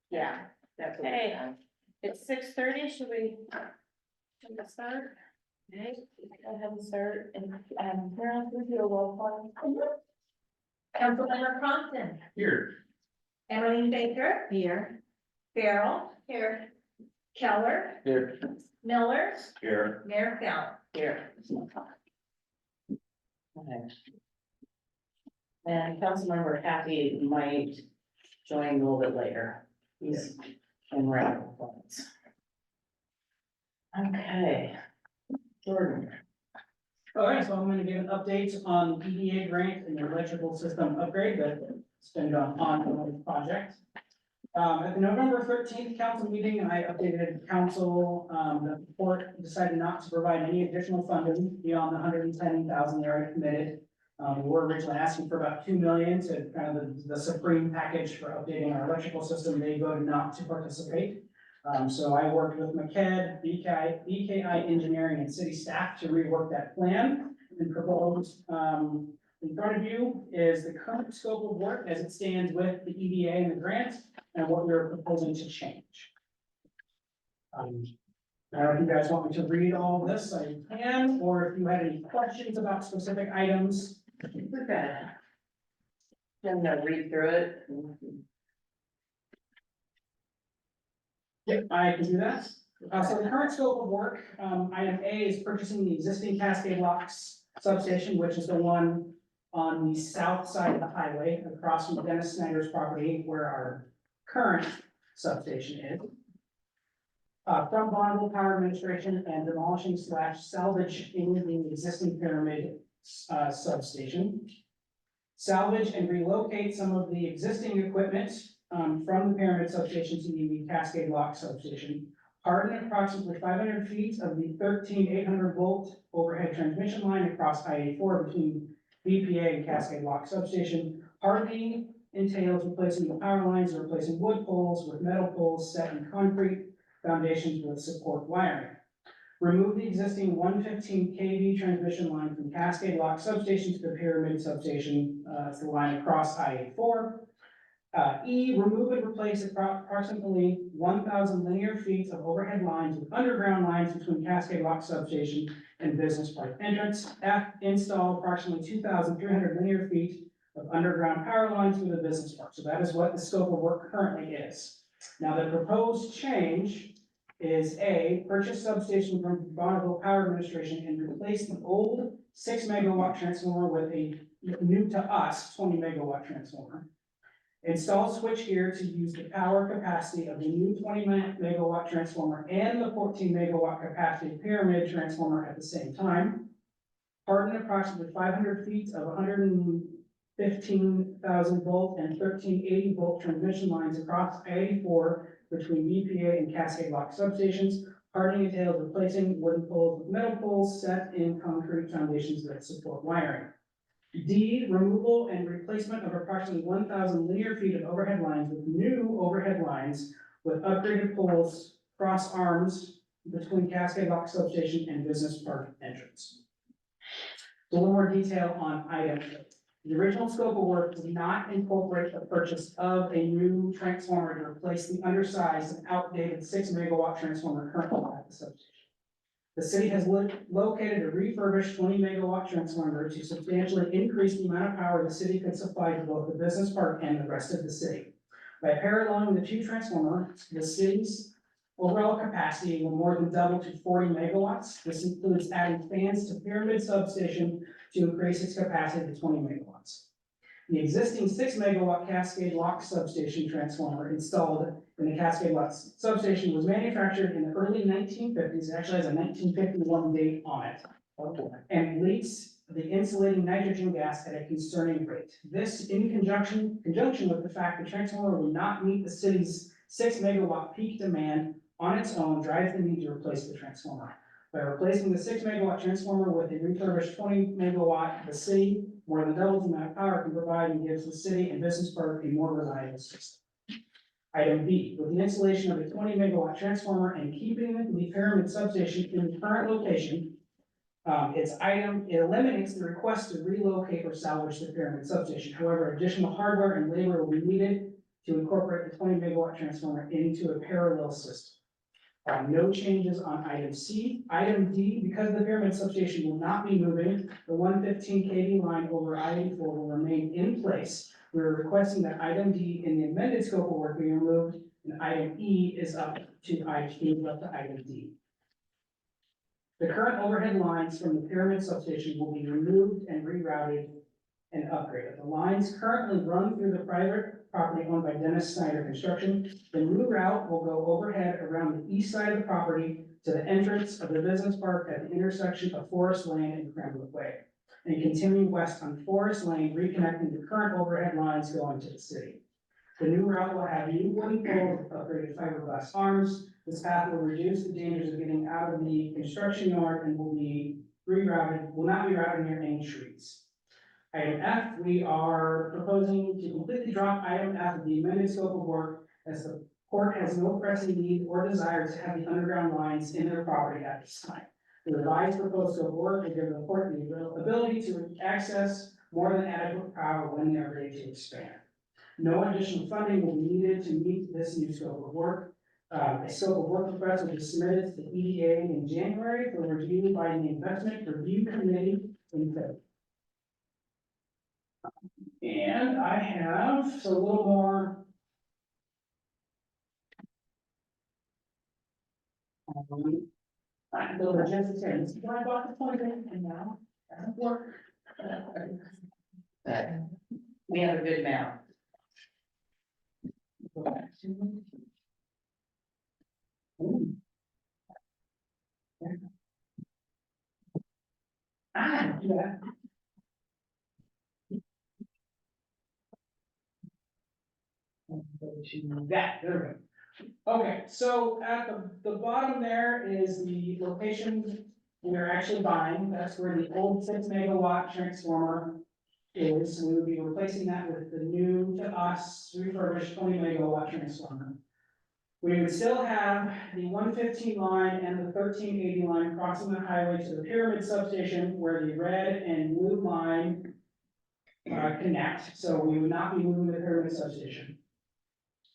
Yeah, that's okay. It's 6:30, should we start? Okay, go ahead and start, and, we're on to do a roll call. Councilmember Compton. Here. Emily Baker. Here. Farrell. Here. Keller. Here. Miller. Here. Mayor Kell. Here. Okay. And Councilmember Kathy might join a little bit later. He's in round points. Okay. Jordan. All right, so I'm gonna give an update on the EDA grant and the electrical system upgrade that's been going on the project. At the November 13th council meeting, I updated council, the board decided not to provide any additional funding beyond the 110,000 they already committed. We were originally asking for about 2 million to kind of the supreme package for updating our electrical system. They voted not to participate. So I worked with McKed, BKI Engineering and city staff to rework that plan and propose, in front of you is the current scope of work as it stands with the EDA and the grant and what we're proposing to change. I don't know if you guys want me to read all of this, I can, or if you had any questions about specific items. We're good. I'm gonna read through it. Yep, I can do that. So the current scope of work, item A is purchasing the existing Cascade Locks substation, which is the one on the south side of the highway across from Dennis Snyder's property where our current substation is. From Bonneville Power Administration and demolishing / salvaging the existing pyramid substation. Salvage and relocate some of the existing equipment from the pyramid substation to the Cascade Lock substation. Harden approximately 500 feet of the 13,800 volt overhead transmission line across I-84 between BPA and Cascade Lock substation. Hardening entails replacing the power lines or replacing wood poles with metal poles set in concrete foundations with support wiring. Remove the existing 115 kV transmission line from Cascade Lock substation to the pyramid substation, it's the line across I-84. Remove and replace approximately 1,000 linear feet of overhead lines with underground lines between Cascade Lock substation and Business Park entrance. F, install approximately 2,300 linear feet of underground power lines through the business park. So that is what the scope of work currently is. Now, the proposed change is A, purchase substation from Bonneville Power Administration and replace the old 6 megawatt transformer with a new to us 20 megawatt transformer. Install switchgear to use the power capacity of the new 20 megawatt transformer and the 14 megawatt capacity pyramid transformer at the same time. Harden approximately 500 feet of 115,000 volt and 1380 volt transmission lines across I-84 between BPA and Cascade Lock substations. Hardening entails replacing wooden poles with metal poles set in concrete foundations that support wiring. D, removal and replacement of approximately 1,000 linear feet of overhead lines with new overhead lines with upgraded poles, cross arms between Cascade Lock substation and Business Park entrance. A little more detail on item A. The original scope of work did not incorporate the purchase of a new transformer to replace the undersized and outdated 6 megawatt transformer currently at the substation. The city has located a refurbished 20 megawatt transformer to substantially increase the amount of power the city could supply to both the business park and the rest of the city. By paralleling the two transformers, the city's overall capacity will more than double to 40 megawatts. This includes adding fans to Pyramid substation to increase its capacity to 20 megawatts. The existing 6 megawatt Cascade Lock substation transformer installed in the Cascade Lock substation was manufactured in the early 1950s. It actually has a 1951 date on it. And leaks the insulating nitrogen gas at a concerning rate. This, in conjunction with the fact the transformer will not meet the city's 6 megawatt peak demand on its own, drives the need to replace the transformer. By replacing the 6 megawatt transformer with a refurbished 20 megawatt, the city more than doubles the amount of power it can provide and gives the city and business park a more reliable system. Item B, with the installation of a 20 megawatt transformer and keeping the pyramid substation in the current location, It eliminates the request to relocate or salvage the pyramid substation. However, additional hardware and labor will be needed to incorporate the 20 MW transformer into a parallel system. No changes on item C. Item D, because the pyramid substation will not be moving, the 115 KV line over I-84 will remain in place. We're requesting that item D in the amended scope of work be removed, and item E is up to item D. The current overhead lines from the pyramid substation will be removed and rerouted and upgraded. The lines currently run through the private property owned by Dennis Snyder Construction. The new route will go overhead around the east side of the property to the entrance of the business park at the intersection of Forest Lane and Cranbrook Way, and continue west on Forest Lane, reconnecting the current overhead lines going to the city. The new route will have new wooden poles with upgraded fiberglass arms. This path will reduce the dangers of getting out of the construction yard and will not be routed near any trees. Item F, we are proposing to completely drop item F of the amended scope of work, as the port has no pressing need or desire to have the underground lines in their property at this time. The revised proposed scope of work will give the port the ability to access more than adequate power when they are ready to expand. No additional funding will be needed to meet this new scope of work. A scope of work request will be submitted to the EDA in January for review by the Investment Review Committee in February. And I have a little more. The logistics here. This is why I bought the point and now it doesn't work. But we have a good map. Yeah. That, there we go. Okay, so at the bottom there is the location we're actually buying. That's where the old 6 MW transformer is. We would be replacing that with the new to us refurbished 20 MW transformer. We would still have the 115 line and the 1380 line crossing the highway to the pyramid substation where the red and blue line connect. So we would not be moving the pyramid substation.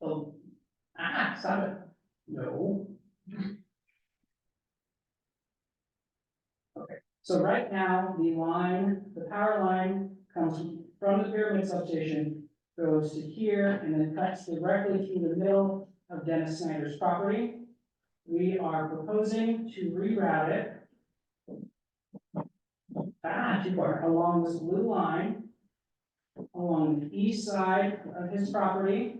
Oh, stop it. No. Okay, so right now, the power line comes from the pyramid substation, goes to here, and then cuts directly through the middle of Dennis Snyder's property. We are proposing to reroute it. Too far, along this blue line, along the east side of his property.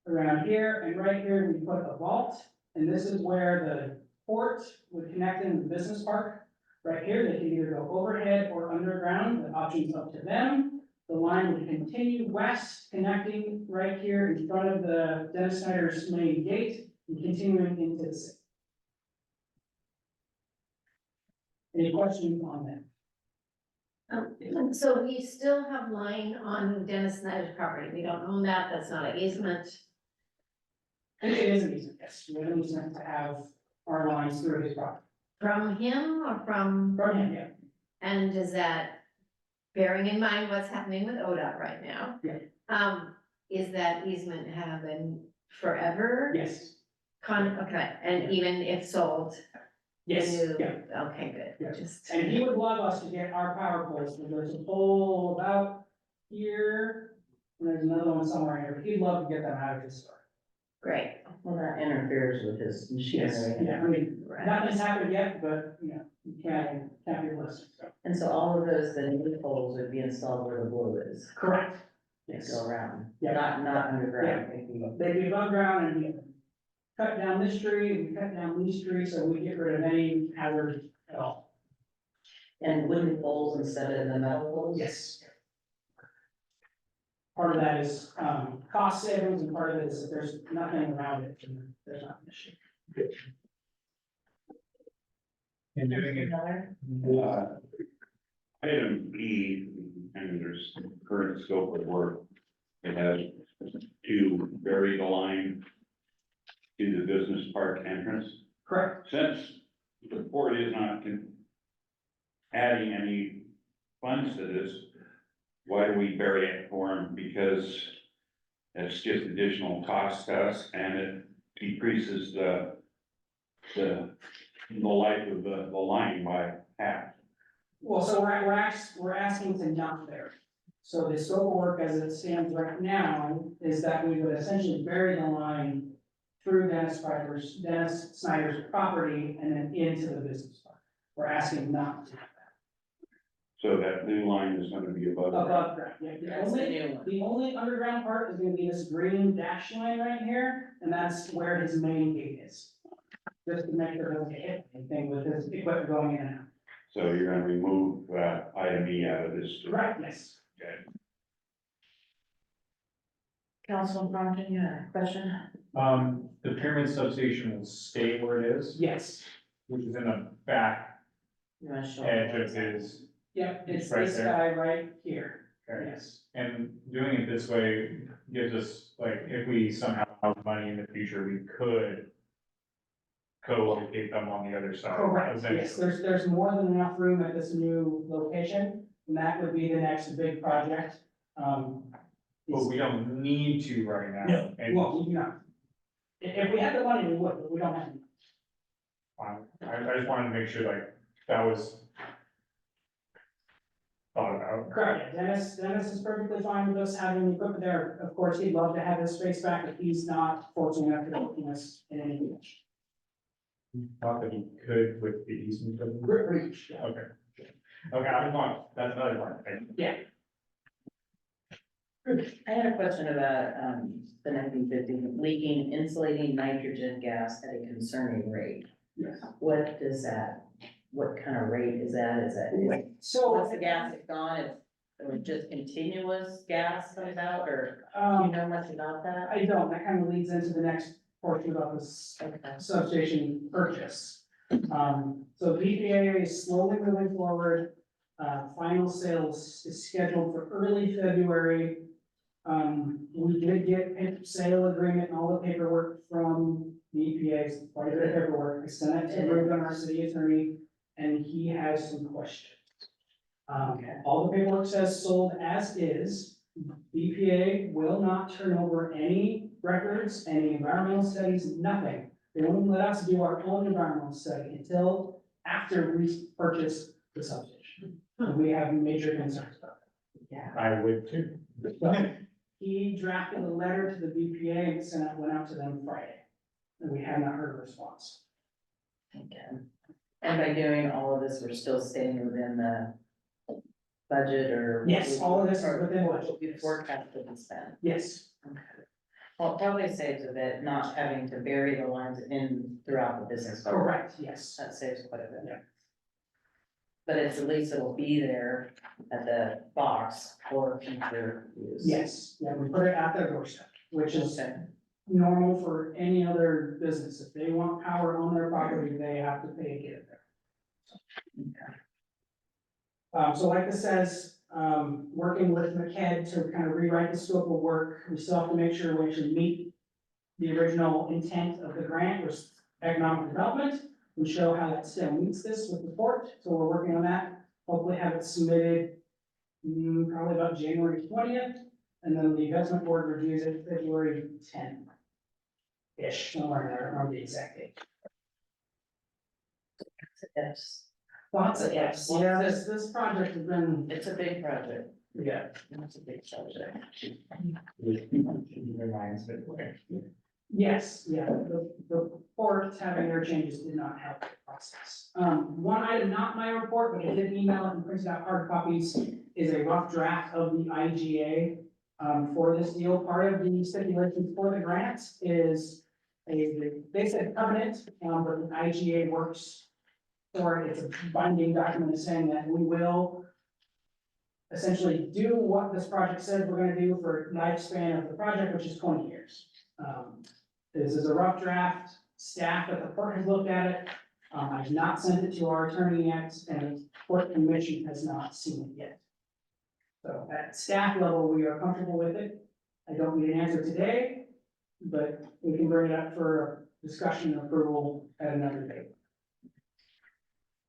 Around here, and right here, we put a vault, and this is where the port would connect in the business park. Right here, they can either go overhead or underground, the option's up to them. The line would continue west, connecting right here in front of the Dennis Snyder's main gate, and continuing into the city. Any questions on that? So we still have line on Dennis Snyder's property. We don't own that. That's not an easement. It is an easement, yes. We have an easement to have our lines through his property. From him or from? From him, yeah. And is that, bearing in mind what's happening with ODOT right now? Yeah. Is that easement having forever? Yes. Okay, and even if sold? Yes, the new- yeah. Okay, good. Yeah. Just, And he would love us to get our power poles, there's a pole about here, and there's another one somewhere here, but he'd love to get them out of his store. great. Well, that interferes with his machinery. Yeah, I mean, Right. nothing's happened yet, but, you know, you can't be listening, so. And so all of those, the new poles would be installed where the blue is, Correct. Yes. go around, Yeah. not underground, maybe. They'd be above ground and we cut down this tree, we cut down these trees, so we get rid of any hazard at all. And wooden poles instead of the metal poles? Yes. Part of that is, cost savings, and part of it is that there's nothing around it, and there's not an issue. And doing it, Another? item B, and there's current scope of work. It has to bury the line to the business park entrance. Correct. Since the port is not adding any funds to this, why do we bury it for him? Because it's just additional cost to us and it decreases the life of the line by half. Well, so we're asking to not bury. So the scope of work as it stands right now is that we would essentially bury the line through Dennis Snyder's property and then into the business park. We're asking not to. So that new line is gonna be above. Above ground, yeah. That's the new one. The only underground part is gonna be this green dash line right here, and that's where his main gate is. Just to make sure it doesn't hit anything with his equipment going in and out. So you're gonna remove item E out of this. Right, yes. Okay. Councilman Compton, you had a question? The pyramid substation will stay where it is, Yes. which is in the back You wanna show? edge of his. Yep, it's Right this there. guy right here. Okay. Yes. And doing it this way gives us, like, if we somehow have money in the future, we could co-locate them on the other side. Correct, yes, eventually. there's more than enough room at this new location, and that would be the next big project. But we don't need to right now. No, And well, we do not. If we had the money, we would, but we don't have. I just wanted to make sure like that was thought about. Correct, yeah, Dennis is perfectly fine with us having the equipment there. Of course, he'd love to have his space back, but he's not fortunate enough to help us in any way. Thought that he could with the easement. Great reach, yeah. Okay. Okay, I'm going, that's another one. Okay. I had a question about, the 1950 leaking insulating nitrogen gas at a concerning rate. Yes. What does that, what kind of rate is that? Is that, So. once the gas is gone, it's just continuous gas comes out, or do you know much about that? I don't, that kind of leads into the next portion about this Okay. substation purchase. So BPA is slowly moving forward. Final sales is scheduled for early February. We did get a sale agreement and all the paperwork from the EPA, quite a bit of paperwork. I sent it to Ruben, our city attorney, and he has some questions. All the paperwork says sold as is. BPA will not turn over any records, any environmental studies, nothing. They won't let us do our own environmental study until after we purchase the substation. And we have major concerns about Yeah. I would too. that. He drafted a letter to the BPA and sent it, went out to them Friday. And we have not heard a response. Okay. And by doing all of this, we're still staying within the budget or? Yes, all of this is or within what budget. We forecasted to spend. Yes, Okay. Well, it probably saves a bit not having to bury the lines in throughout the business. park. correct, yes. That saves quite a bit. Yeah. But it's at least it'll be there at the box for future use. Yes, yeah, we put it at their doorstep, which is Okay. normal for any other business. If they want power on their property, they have to pay to get it there. So like this says, working with McKed to kind of rewrite the scope of work, we still have to make sure we actually meet the original intent of the grant, which is economic development, and show how that still meets this with the port. So we're working on that. Hopefully have it submitted probably about January 20th, and then the investment board reviews it February 10th-ish, somewhere in there, I don't remember the exact date. Yes, Lots of ifs. Yeah, this project has been, it's a big project. yeah. It's a big project. Reminds me, okay. Yes, yeah, the port having their changes did not help the process. One item not in my report, but I did email it and printed out hard copies, is a rough draft of the IGA. For this deal, part of the stipulations for the grant is they said covenant, but the IGA works for it. It's a binding document saying that we will essentially do what this project says we're gonna do for lifespan of the project, which is 20 years. This is a rough draft. Staff at the port has looked at it. I've not sent it to our attorney yet, and the port commission has not seen it yet. So at staff level, we are comfortable with it. I don't need an answer today, but we can bring it up for discussion and approval at another date.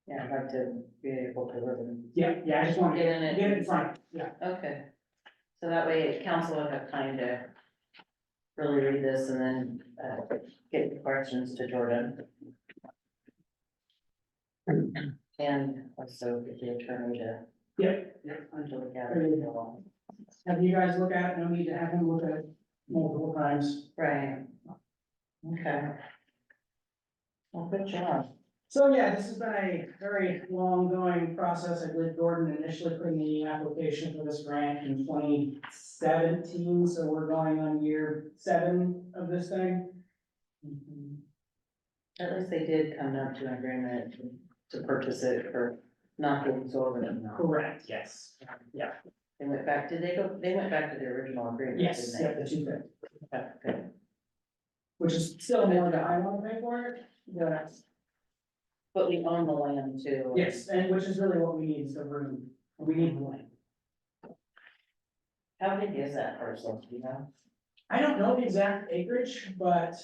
Yeah, I'd like to be able to live in. Yeah, I just want to Get in it. get it in front, yeah. Okay. So that way council would have time to really read this and then, get the questions to Jordan. And also get the attorney to Yep. look at There you it. Have you guys look at it, no need to have him look at it multiple times. Right. Okay. Well, good job. So yeah, this has been a very long going process. I believe Jordon initially put in the application for this grant in 2017, so we're going on year 7 of this thing. Mhm. At least they did come up to an agreement to purchase it for not the absorbent. Correct, yes. Yeah, They went back, they went back to the original agreement, yes, yeah, didn't the 250, they? Okay. which is still more than I want to pay for it. Yeah. But we own the land too. Yes, and which is really what we need is the room. We need the land. How big is that parcel, do you know? I don't know the exact acreage, but,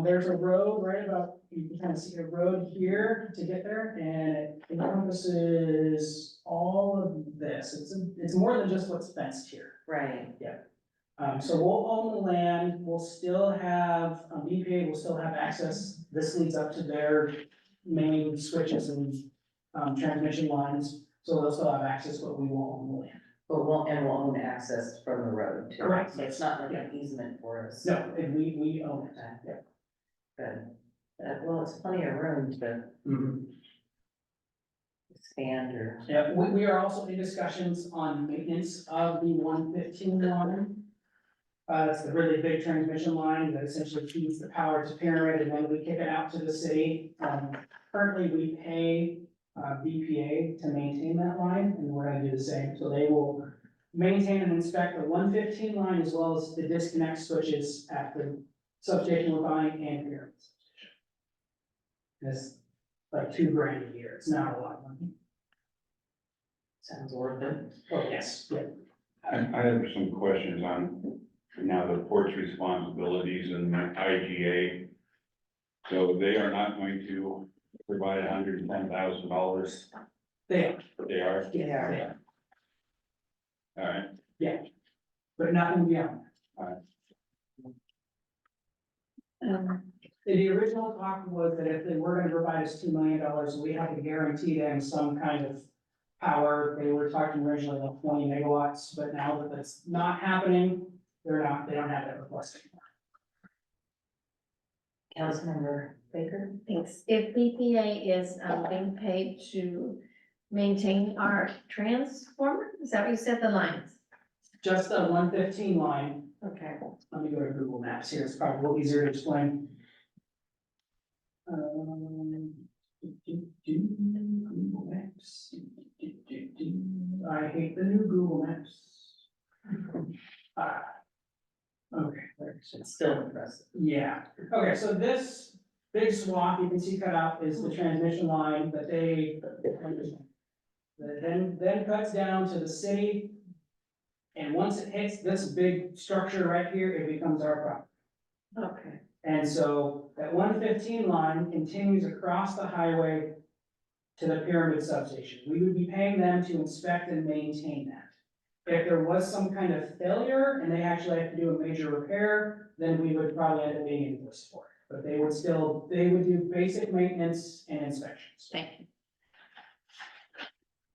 there's a road right about, you can kind of see a road here to get there, and it encompasses all of this. It's more than just what's fenced here. Right, So we'll own the land, we'll still have, BPA will still have access, this leads up to their main switches and, transmission lines, so they'll still have access, but we won't own the land. but we'll own access from the road too. Correct, So it's not like an easement for us. No, and we own it, yeah. Good. Well, it's plenty of room to expand or. Yeah, we are also in discussions on maintenance of the 115 line. It's the really big transmission line that essentially feeds the power to Pyramid, and then we kick it out to the city. Currently, we pay BPA to maintain that line, and we're gonna do the same, so they will maintain and inspect the 115 line as well as the disconnect switches at the substation we're buying and Pyramid substation. It's like $2,000 a year, it's not a lot of money. Sounds worth it. Oh, yes, yeah. I have some questions on now the port's responsibilities and the IGA. So they are not going to provide $110,000. They are. They are, Yeah. They are. all right. But nothing beyond. The original talk was that if they were gonna provide us $2 million, we had to guarantee them some kind of power. They were talking originally about 20 megawatts, but now that that's not happening, they don't have that request anymore. Councilmember Baker? Thanks. If BPA is being paid to maintain our transformer, is that what you said, the lines? Just the 115 line, Okay. let me go to Google Maps here, it's probably a little easier to explain. Google Maps. I hate the new Google Maps. Okay, there's It's still impressive. yeah, okay, so this big swath you can see cut out is the transmission line that that then cuts down to the city. And once it hits this big structure right here, it becomes our property. Okay. And so that 115 line continues across the highway to the Pyramid substation. We would be paying them to inspect and maintain that. If there was some kind of failure and they actually have to do a major repair, then we would probably end up being invoiced for it. But they would do basic maintenance and inspections. Thank you.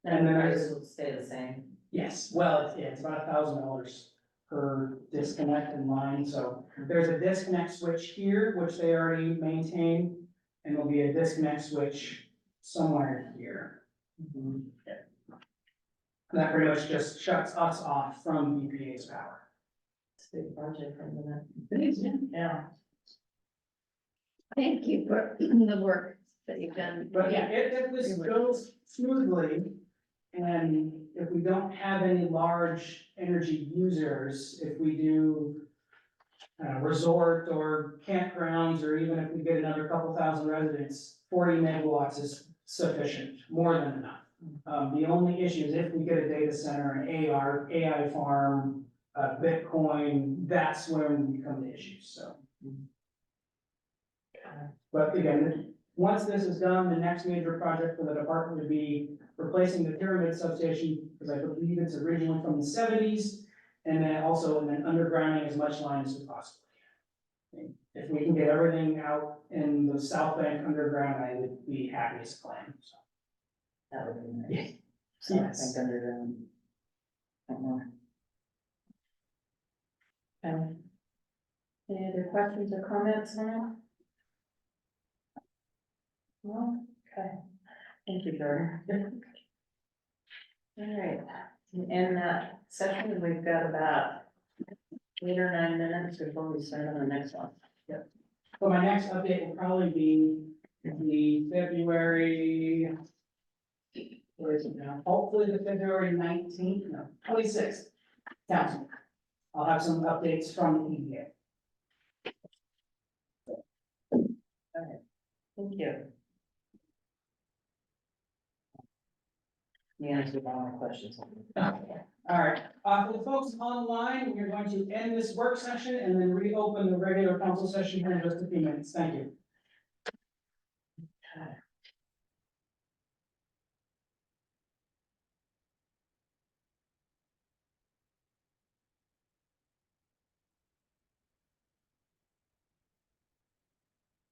And the then price there's- will stay the same. Yes, well, it's about $1,000 per disconnect in line, so there's a disconnect switch here, which they already maintain. And there'll be a disconnect switch somewhere here. Yeah. And that pretty much just shuts us off from BPA's power. It's a big project, isn't it? Yeah. Thank you for the work that you've done. But yeah, if this goes smoothly, and if we don't have any large energy users, if we do resort or campgrounds, or even if we get another couple thousand residents, 40 megawatts is sufficient, more than enough. The only issue is if we get a data center, an AI farm, Bitcoin, that's where we become the issue, so. But again, Once this is done, the next major project for the department would be replacing the pyramid substation, because I believe it's originally from the seventies. And then also, and then undergrounding as much line as we possibly can. If we can get everything out in the South Bank underground, I would be happy as a plan, so. That would be nice. So I Yes. think underground. Don't know. Any other questions or comments on it? No, okay, thank you, Jordan. All right, to end that session, we've got about 8 or 9 minutes before we start on the next one. So my next update will probably be the February. Where is it now? Hopefully the February 19th, no, 26th. Council. I'll have some updates from the EDA. Thank you. You answered all my questions. All right, for the folks online, we're going to end this work session and then reopen the regular council session here in just a few minutes. Thank you. Okay.